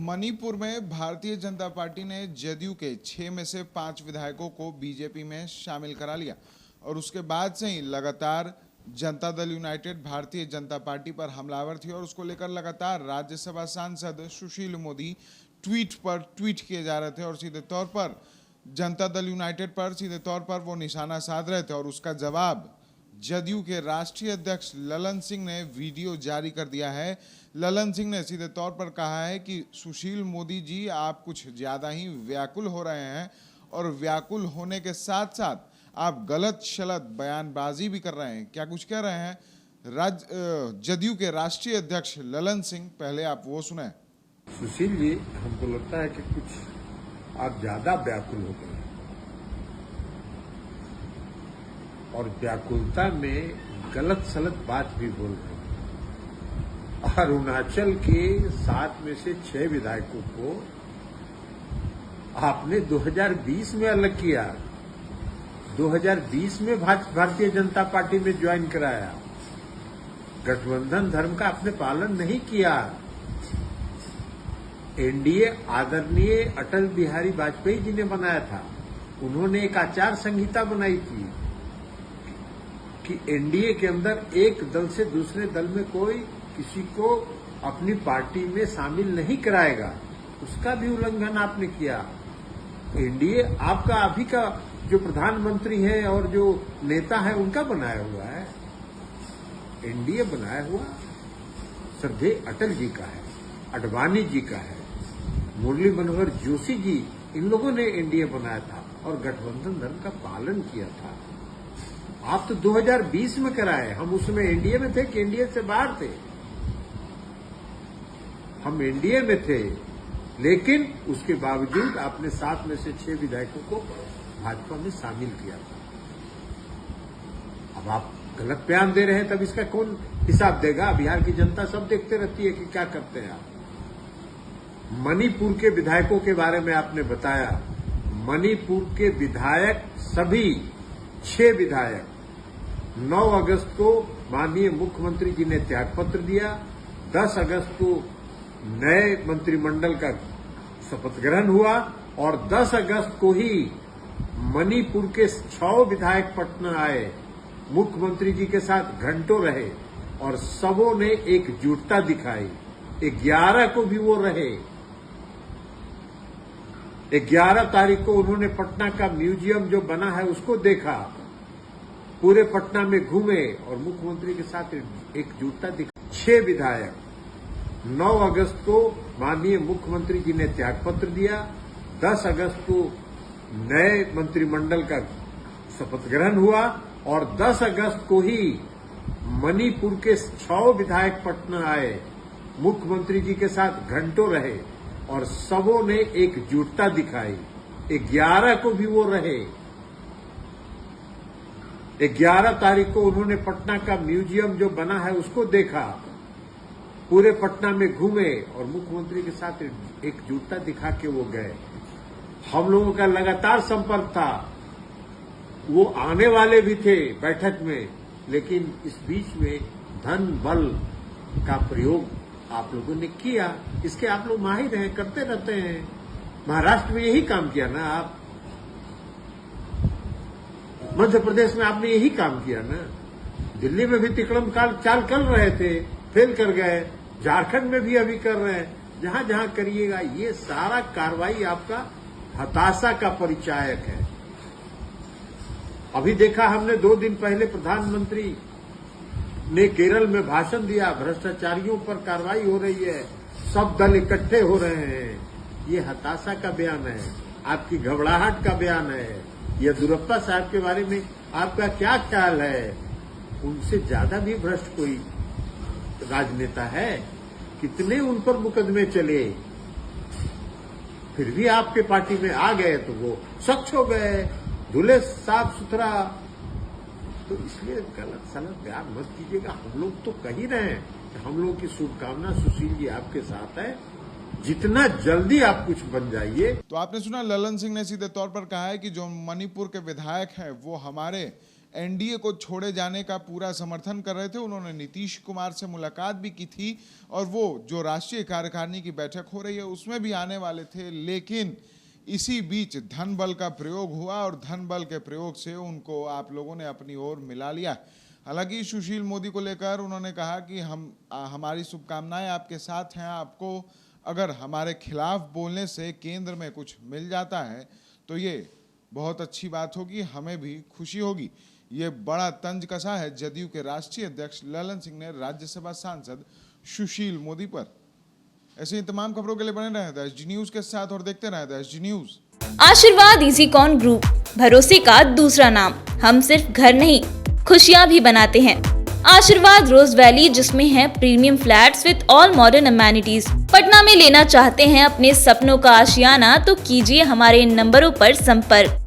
मणिपुर में भारतीय जनता पार्टी ने जदयू के 6 में से 5 विधायकों को बीजेपी में शामिल करा लिया और उसके बाद से ही लगातार जनता दल यूनाइटेड भारतीय जनता पार्टी पर हमलावर थी और उसको लेकर लगातार राज्यसभा सांसद सुशील मोदी ट्वीट पर ट्वीट किए जा रहे थे और सीधे तौर पर जनता दल यूनाइटेड पर सीधे तौर पर वो निशाना साध रहे थे। और उसका जवाब जदयू के राष्ट्रीय अध्यक्ष ललन सिंह ने वीडियो जारी कर दिया है। ललन सिंह ने सीधे तौर पर कहा है कि सुशील मोदी जी आप कुछ ज़्यादा ही व्याकुल हो रहे हैं और व्याकुल होने के साथ साथ आप गलत शलत बयानबाजी भी कर रहे हैं। क्या कुछ कह रहे हैं जदयू के राष्ट्रीय अध्यक्ष ललन सिंह, पहले आप वो सुने। सुशील जी, हमको लगता है कि कुछ आप ज्यादा व्याकुल हो गए और व्याकुलता में गलत सलत बात भी बोल रहे हैं। अरुणाचल के 7 में से 6 विधायकों को आपने 2020 में अलग किया, 2020 में भारतीय जनता पार्टी में ज्वाइन कराया। गठबंधन धर्म का आपने पालन नहीं किया। एनडीए आदरणीय अटल बिहारी वाजपेयी जी ने बनाया था। उन्होंने एक आचार संहिता बनाई थी कि एनडीए के अंदर एक दल से दूसरे दल में कोई किसी को अपनी पार्टी में शामिल नहीं कराएगा। उसका भी उल्लंघन आपने किया। एनडीए आपका अभी का जो प्रधानमंत्री है और जो नेता है उनका बनाया हुआ है। एनडीए बनाया हुआ श्रद्धेय अटल जी का है, अडवाणी जी का है, मुरली मनोहर जोशी जी, इन लोगों ने एनडीए बनाया था और गठबंधन धर्म का पालन किया था। आप तो 2020 में कराए। हम उसमें एनडीए में थे कि एनडीए से बाहर थे? हम एनडीए में थे, लेकिन उसके बावजूद आपने 7 में से 6 विधायकों को भाजपा में शामिल किया था। अब आप गलत बयान दे रहे हैं, तब इसका कौन हिसाब देगा? बिहार की जनता सब देखते रहती है कि क्या करते हैं आप। मणिपुर के विधायकों के बारे में आपने बताया। मणिपुर के विधायक सभी 6 विधायक 9 अगस्त को माननीय मुख्यमंत्री जी ने त्यागपत्र दिया। 10 अगस्त को नए मंत्रिमंडल का शपथ ग्रहण हुआ और 10 अगस्त को ही मणिपुर के 6 विधायक पटना आए, मुख्यमंत्री जी के साथ घंटों रहे और सबों ने एकजुटता दिखाई। 11 को भी वो रहे। 11 तारीख को उन्होंने पटना का म्यूजियम जो बना है उसको देखा, पूरे पटना में घूमे और मुख्यमंत्री के साथ एकजुटता दिखाई। 6 विधायक 9 अगस्त को माननीय मुख्यमंत्री जी ने त्यागपत्र दिया। 10 अगस्त को नए मंत्रिमंडल का शपथ ग्रहण हुआ और 10 अगस्त को ही मणिपुर के 6 विधायक पटना आए, मुख्यमंत्री जी के साथ घंटों रहे और सबों ने एकजुटता दिखाई। 11 को भी वो रहे। 11 तारीख को उन्होंने पटना का म्यूजियम जो बना है उसको देखा, पूरे पटना में घूमे और मुख्यमंत्री के साथ एकजुटता दिखा के वो गए। हम लोगों का लगातार संपर्क था। वो आने वाले भी थे बैठक में, लेकिन इस बीच में धन बल का प्रयोग आप लोगों ने किया। इसके आप लोग माहिर हैं, करते रहते हैं। महाराष्ट्र में यही काम किया ना आप, मध्य प्रदेश में आपने यही काम किया ना, दिल्ली में भी तिकड़म चाल कर रहे थे, फेल कर गए, झारखंड में भी अभी कर रहे हैं। जहां जहां करिएगा ये सारा कार्रवाई आपका हताशा का परिचायक है। अभी देखा हमने 2 दिन पहले प्रधानमंत्री ने केरल में भाषण दिया, भ्रष्टाचारियों पर कार्रवाई हो रही है, सब दल इकट्ठे हो रहे हैं। ये हताशा का बयान है, आपकी घबराहट का बयान है। येदियुरप्पा साहब के बारे में आपका क्या ख्याल है? उनसे ज्यादा भी भ्रष्ट कोई राजनेता है? कितने उन पर मुकदमे चले, फिर भी आपके पार्टी में आ गए तो वो स्वच्छ हो गए, धुले साफ सुथरा। तो इसलिए गलत सलत बयान मत कीजिएगा। हम लोग तो कह ही रहे हैं कि हम लोग की शुभकामना सुशील जी आपके साथ है, जितना जल्दी आप कुछ बन जाइए। तो आपने सुना, ललन सिंह ने सीधे तौर पर कहा है कि जो मणिपुर के विधायक हैं वो हमारे एनडीए को छोड़े जाने का पूरा समर्थन कर रहे थे। उन्होंने नीतीश कुमार से मुलाकात भी की थी और वो जो राष्ट्रीय कार्यकारिणी की बैठक हो रही है उसमें भी आने वाले थे, लेकिन इसी बीच धन बल का प्रयोग हुआ और धन बल के प्रयोग से उनको आप लोगों ने अपनी ओर मिला लिया। हालांकि सुशील मोदी को लेकर उन्होंने कहा कि हमारी शुभकामनाएं आपके साथ हैं। आपको अगर हमारे खिलाफ बोलने से केंद्र में कुछ मिल जाता है तो ये बहुत अच्छी बात होगी, हमें भी खुशी होगी। ये बड़ा तंज कसा है जदयू के राष्ट्रीय अध्यक्ष ललन सिंह ने राज्यसभा सांसद सुशील मोदी पर। ऐसे ही तमाम खबरों के लिए बने रहें द एसडी न्यूज के साथ और देखते रहें द एसडी न्यूज। आशीर्वाद इजीकॉन ग्रुप, भरोसे का दूसरा नाम। हम सिर्फ घर नहीं, खुशियां भी बनाते हैं। आशीर्वाद रोज वैली, जिसमें है premium flats with all modern amenities. Patna में लेना चाहते हैं अपने सपनों का आशियाना, तो कीजिए हमारे इन नंबरों पर संपर्क।